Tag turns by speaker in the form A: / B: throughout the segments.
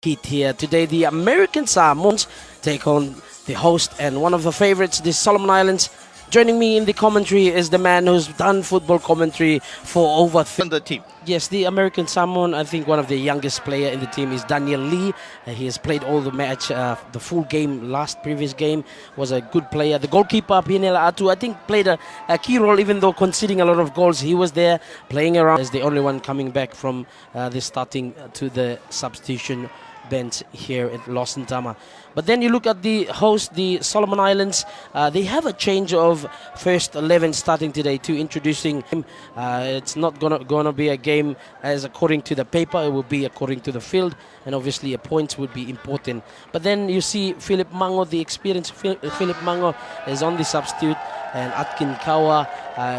A: heat here. Today, the American Samoans take on the host and one of the favorites, the Solomon Islands. Joining me in the commentary is the man who's done football commentary for over...
B: On the team.
A: Yes, the American Samoan, I think one of the youngest player in the team is Daniel Lee. He has played all the match, the full game, previous game, was a good player. The goalkeeper, Pinela Atu, I think played a key role, even though conceding a lot of goals. He was there playing around as the only one coming back from the starting to the substitution bench here at Lawson Tama. But then you look at the host, the Solomon Islands. They have a change of first 11 starting today to introducing him. It's not gonna be a game as according to the paper. It will be according to the field, and obviously a point would be important. But then you see Philip Mango, the experienced Philip Mango is on the substitute, and Atkin Kawa,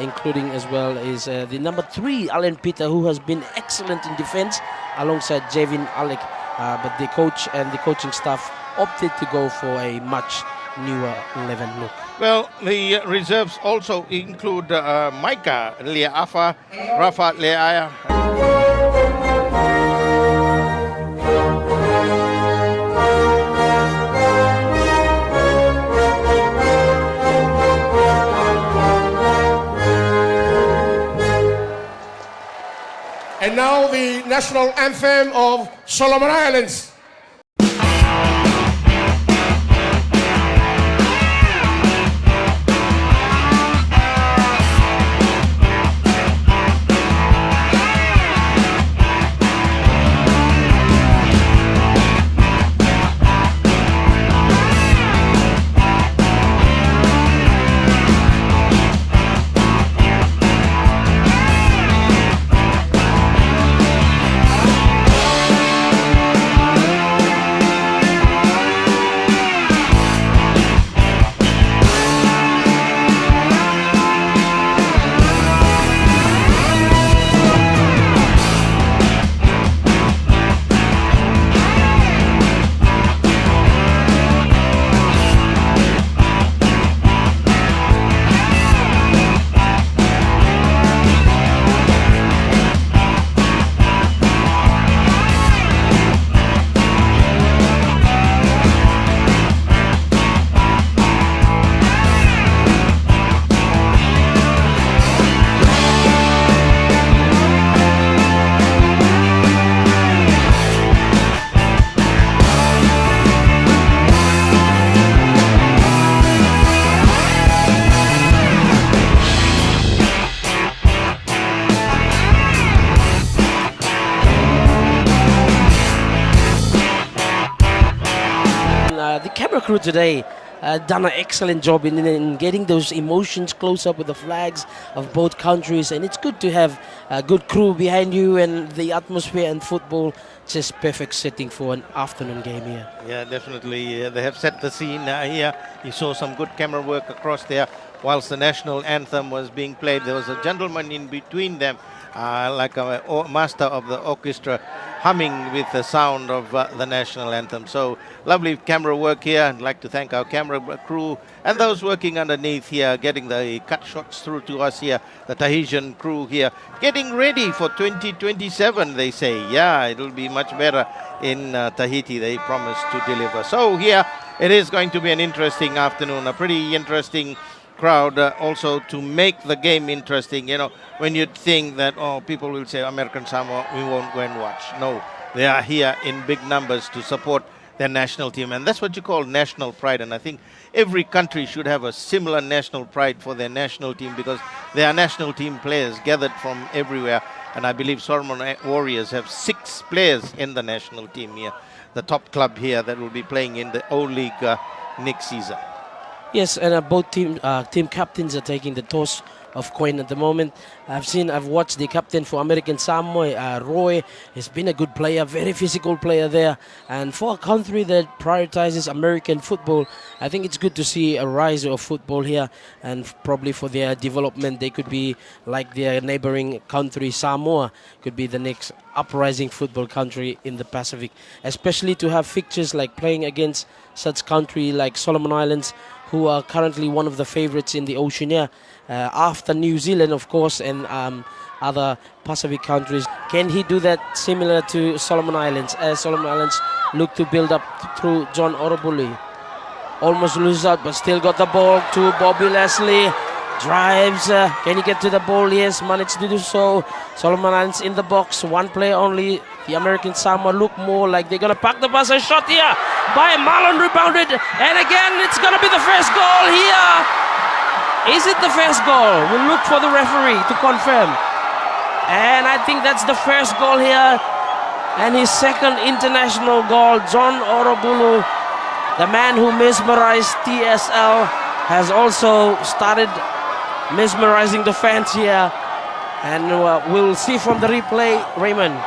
A: including as well is the number 3 Alan Peter, who has been excellent in defense alongside Javin Alec. But the coach and the coaching staff opted to go for a much newer 11 look.
B: Well, the reserves also include Micah Leafa, Rafa Leaya.
C: And now the national anthem of Solomon Islands.
A: The camera crew today done an excellent job in getting those emotions close up with the flags of both countries, and it's good to have a good crew behind you, and the atmosphere and football just perfect setting for an afternoon game here.
B: Yeah, definitely. They have set the scene here. You saw some good camera work across there. Whilst the national anthem was being played, there was a gentleman in between them, like a master of the orchestra, humming with the sound of the national anthem. So lovely camera work here. I'd like to thank our camera crew and those working underneath here, getting the cut shots through to us here. The Tahitian crew here, getting ready for 2027, they say. Yeah, it'll be much better in Tahiti, they promise to deliver. So here it is going to be an interesting afternoon, a pretty interesting crowd also to make the game interesting. You know, when you think that, oh, people will say American Samoa, we won't go and watch. No, they are here in big numbers to support their national team, and that's what you call national pride. And I think every country should have a similar national pride for their national team, because they are national team players gathered from everywhere. And I believe Solomon Warriors have 6 players in the national team here, the top club here that will be playing in the O-League next season.
A: Yes, and both team captains are taking the toss of coin at the moment. I've watched the captain for American Samoa, Roy. He's been a good player, very physical player there. And for a country that prioritizes American football, I think it's good to see a rise of football here. And probably for their development, they could be like their neighboring country, Samoa, could be the next uprising football country in the Pacific. Especially to have fixtures like playing against such country like Solomon Islands, who are currently one of the favorites in the Oceania, after New Zealand, of course, and other Pacific countries. Can he do that similar to Solomon Islands, as Solomon Islands look to build up through John Orobuli? Almost loses out, but still got the ball to Bobby Leslie. Drives. Can he get to the ball? Yes, managed to do so. Solomon Islands in the box. One player only. The American Samoa look more like they're going to pack the bus. A shot here by Marlon, rebounded. And again, it's going to be the first goal here. Is it the first goal? We'll look for the referee to confirm. And I think that's the first goal here. And his second international goal, John Orobulu, the man who mesmerized TSL, has also started mesmerizing the fans here. And we'll see from the replay, Raymond.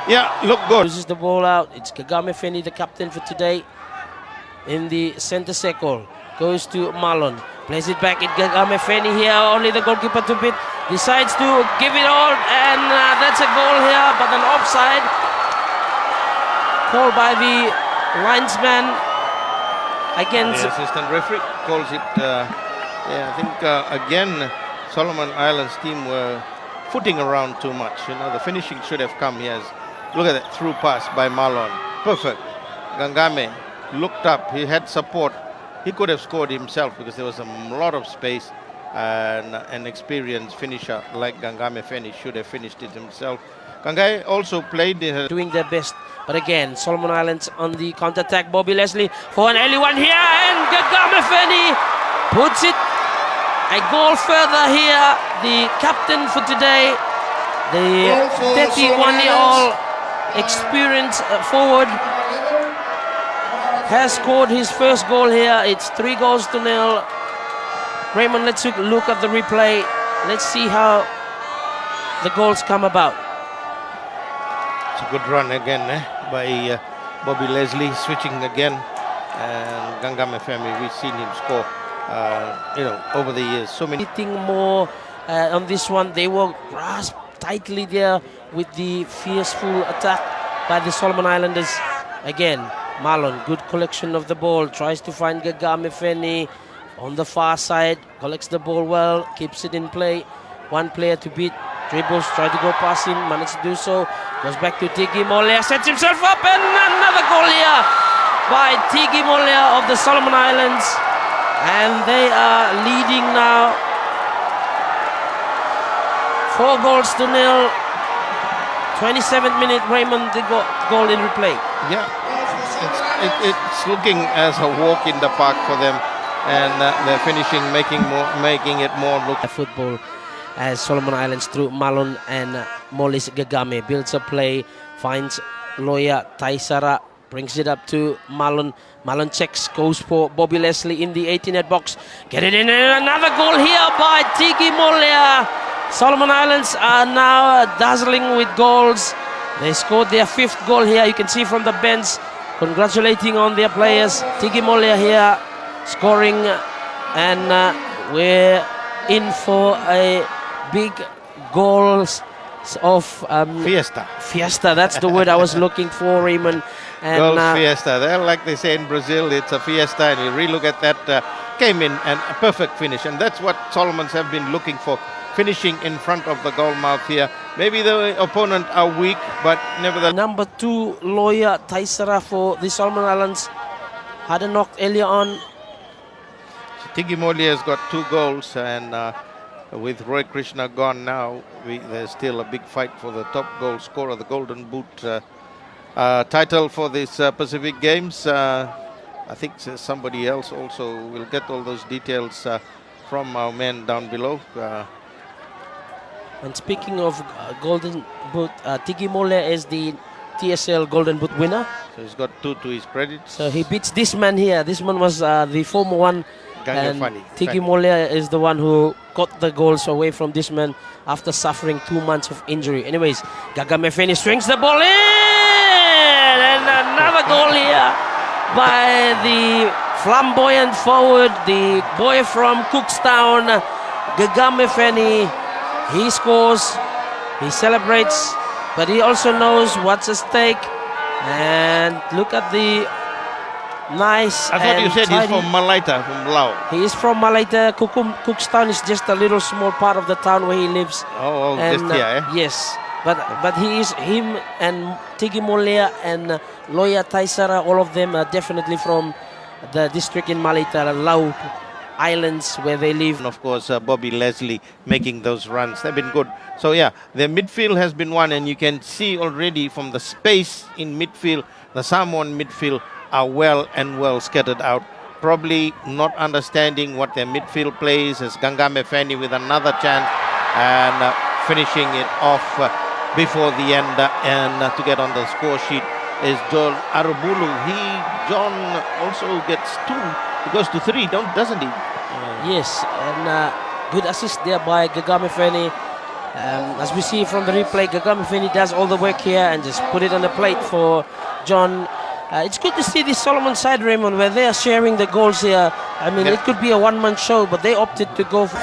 B: Yeah, look good.
A: Loses the ball out. It's Kagame Feni, the captain for today, in the center circle. Goes to Marlon. Plays it back at Kagame Feni here. Only the goalkeeper to beat. Decides to give it all. And that's a goal here, but an offside. Called by the linesman against...
B: The assistant referee calls it... I think again, Solomon Islands team were footing around too much. You know, the finishing should have come here. Look at that through pass by Marlon. Perfect. Gangame looked up. He had support. He could have scored himself because there was a lot of space, and an experienced finisher like Gangame Feni should have finished it himself. Gangai also played
A: doing their best, but again, Solomon Islands on the counter-attack. Bobby Leslie for an early one here, and Kagame Feni puts it a goal further here. The captain for today, the 31-year-old experienced forward, has scored his first goal here. It's 3-0. Raymond, let's look at the replay. Let's see how the goals come about.
B: It's a good run again by Bobby Leslie, switching again. And Gangame Femi, we've seen him score, over the years. So many.
A: Anything more on this one? They were grasped tightly there with the fierceful attack by the Solomon Islanders. Again, Marlon, good collection of the ball, tries to find Kagame Feni on the far side, collects the ball well, keeps it in play. One player to beat, dribbles, try to go past him, managed to do so, goes back to Tigi Molia, sets himself up, and another goal here by Tigi Molia of the Solomon Islands. And they are leading now 4-0. 27th minute, Raymond, the goal in replay.
B: Yeah, it's looking as a walk in the park for them, and they're finishing, making it more look.
A: Football as Solomon Islands through Marlon and Molis Kagame builds a play, finds Loya Taisara, brings it up to Marlon. Marlon checks, goes for Bobby Leslie in the 18-yard box. Get it in, and another goal here by Tigi Molia. Solomon Islands are now dazzling with goals. They scored their 5th goal here. You can see from the bench, congratulating on their players. Tigi Molia here scoring, and we're in for a big goals of Fiesta, that's the word I was looking for, Raymond. And
B: goals fiesta. They're like they say in Brazil, it's a fiesta, and you really look at that, came in and a perfect finish, and that's what Solomons have been looking for. Finishing in front of the goal mouth here. Maybe the opponent are weak, but nevertheless.
A: Number 2, Loya Taisara for the Solomon Islands, had a knock earlier on.
B: So Tigi Molia has got 2 goals, and with Roy Krishna gone now, there's still a big fight for the top goal scorer, the Golden Boot title for this Pacific Games. I think somebody else also will get all those details from our men down below.
A: And speaking of Golden Boot, Tigi Molia is the TSL Golden Boot winner.
B: So he's got 2 to his credit.
A: So he beats this man here. This man was the former one. And Tigi Molia is the one who got the goals away from this man after suffering 2 months of injury. Anyways, Kagame Feni swings the ball in, and another goal here by the flamboyant forward, the boy from Cookstown, Kagame Feni. He scores, he celebrates, but he also knows what's at stake. And look at the nice.
B: I thought you said
A: tidy.
B: He's from Malaita, from Lao.
A: He is from Malaita. Cookstown is just a little small part of the town where he lives.
B: Oh, and, just here, eh?
A: Yes. But him and Tigi Molia and Loya Taisara, all of them are definitely from the district in Malita, Lau Islands, where they live.
B: And of course, Bobby Leslie making those runs. They've been good. So yeah, their midfield has been won, and you can see already from the space in midfield, the Samoan midfield are well scattered out. Probably not understanding what their midfield plays, as Gangame Feni with another chance and finishing it off before the end and to get on the score sheet is John Arubulu. John also gets 2. He goes to 3, doesn't he?
A: Yes, and good assist there by Gagame Feni. As we see from the replay, Gagame Feni does all the work here and just put it on the plate for John. It's good to see this Solomon side, Raymond, where they are sharing the goals here. I mean, it could be a one-man show, but they opted to go for...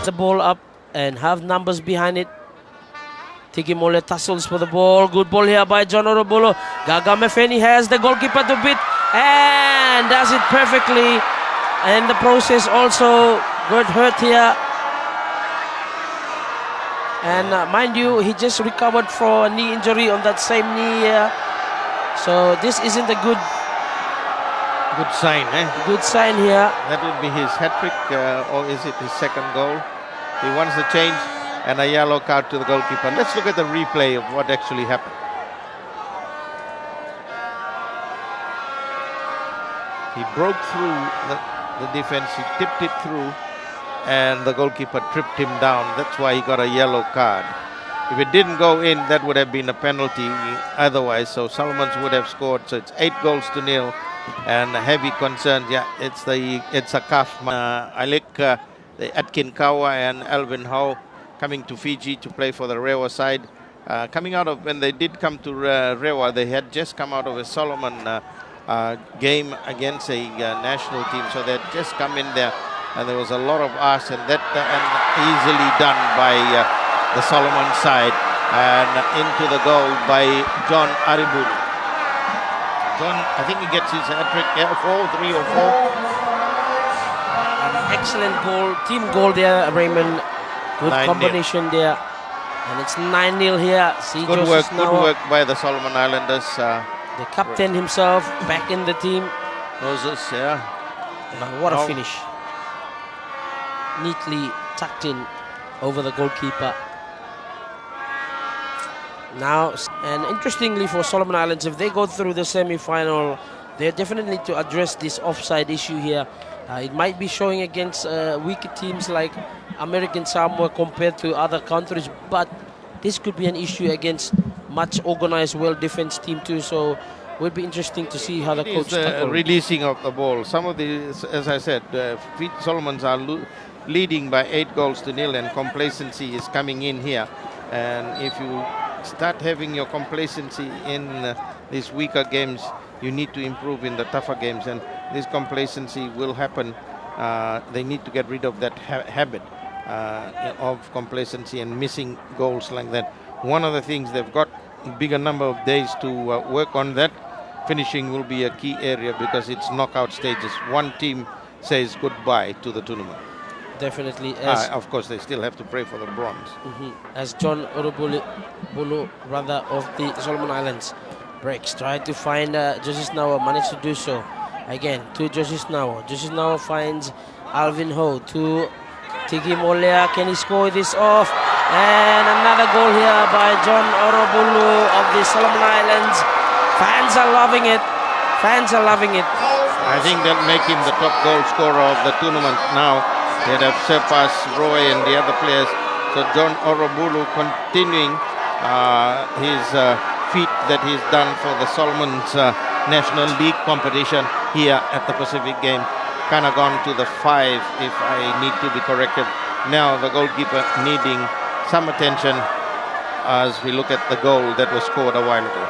A: the ball up and have numbers behind it. Tigi Mole tussles for the ball. Good ball here by John Orobulo. Gagame Feni has the goalkeeper to beat and does it perfectly. And the process also got hurt here. And mind you, he just recovered from a knee injury on that same knee here. So this isn't a good
B: sign, eh?
A: Good sign here.
B: That would be his hat-trick, or is it his second goal? He wants the change and a yellow card to the goalkeeper. Let's look at the replay of what actually happened. He broke through the defense, he tipped it through, and the goalkeeper tripped him down. That's why he got a yellow card. If it didn't go in, that would have been a penalty otherwise. So Solomons would have scored. So it's 8-0. And heavy concerns, yeah, it's a calf. I like the Atkin Kawa and Alvin Howe coming to Fiji to play for the Rewa side. Coming out of, when they did come to Rewa, they had just come out of a Solomon game against a national team. So they had just come in there and there was a lot of ask, and that easily done by the Solomon side, and into the goal by John Ariburu. John, I think he gets his hat-trick, 3 or 4.
A: An excellent goal, team goal there, Raymond. Good combination there. And it's 9-0 here. See,
B: good work by the Solomon Islanders.
A: The captain himself back in the team.
B: Moses, yeah.
A: Now what a finish. Neatly tucked in over the goalkeeper. Now, and interestingly for Solomon Islands, if they go through the semi-final, they definitely need to address this offside issue here. It might be showing against weaker teams like American Samoa compared to other countries, but this could be an issue against much organized, well-defensed team too. So it will be interesting to see how the coach tackles
B: releasing of the ball. Some of these, as I said, Solomons are leading by 8-0, and complacency is coming in here. And if you start having your complacency in these weaker games, you need to improve in the tougher games, and this complacency will happen. They need to get rid of that habit of complacency and missing goals like that. One of the things, they've got a bigger number of days to work on that. Finishing will be a key area because it's knockout stages. One team says goodbye to the tournament.
A: Definitely.
B: Of course, they still have to pray for the bronze.
A: As John Orobulu, of the Solomon Islands, breaks, tried to find Joseph Nawa, managed to do so. Again, to Joseph Nawa. Joseph Nawa finds Alvin Ho to Tigi Molea. Can he score this off? And another goal here by John Orobulu of the Solomon Islands. Fans are loving it. Fans are loving it.
B: I think they'll make him the top goal scorer of the tournament now. They'd have surpassed Roy and the other players. So John Orobulu continuing his feat that he's done for the Solomons National League competition here at the Pacific game. Kind of gone to the 5 if I need to be corrected. Now the goalkeeper needing some attention as we look at the goal that was scored a while ago.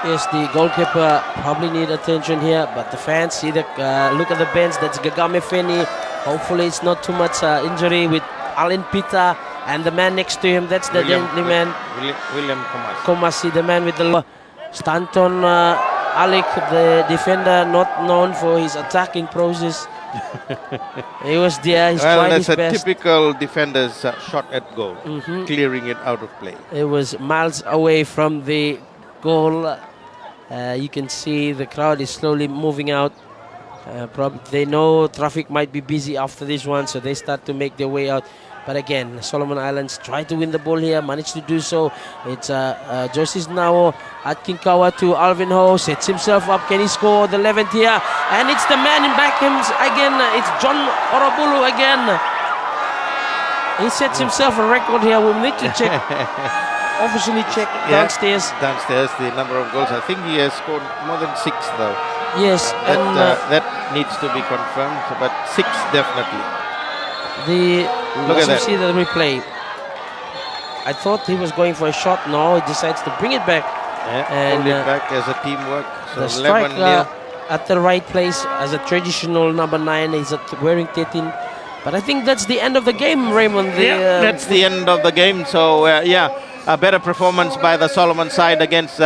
A: Yes, the goalkeeper probably need attention here, but the fans see the look at the bench. That's Gagame Feni. Hopefully, it's not too much injury with Alan Pita and the man next to him. That's the man
B: William Komasi.
A: Komasi, the man with the Stanton Alec, the defender, not known for his attacking process. He was there. He's
B: Well,
A: trying
B: that's
A: his
B: a
A: best.
B: typical defender's shot at goal, clearing it out of play.
A: It was miles away from the goal. You can see the crowd is slowly moving out. They know traffic might be busy after this one, so they start to make their way out. But again, Solomon Islands try to win the ball here, managed to do so. It's Josis Nao at Kinkawa to Alvin Ho, sets himself up. Can he score the 11th here? And it's the man in Beckhams again. It's John Orabulu again. He sets himself a record here. We'll need to check. Officially check downstairs.
B: Downstairs, the number of goals. I think he has scored more than 6 though.
A: Yes, and
B: That needs to be confirmed, but 6 definitely.
A: Look
B: at that.
A: See the replay. I thought he was going for a shot. No, he decides to bring it back.
B: Yeah, hold it back as a teamwork. So
A: The strike
B: 11-0.
A: at the right place as a traditional number 9. He's wearing 13. But I think that's the end of the game, Raymond.
B: That's the end of the game. So, a better performance by the Solomon side against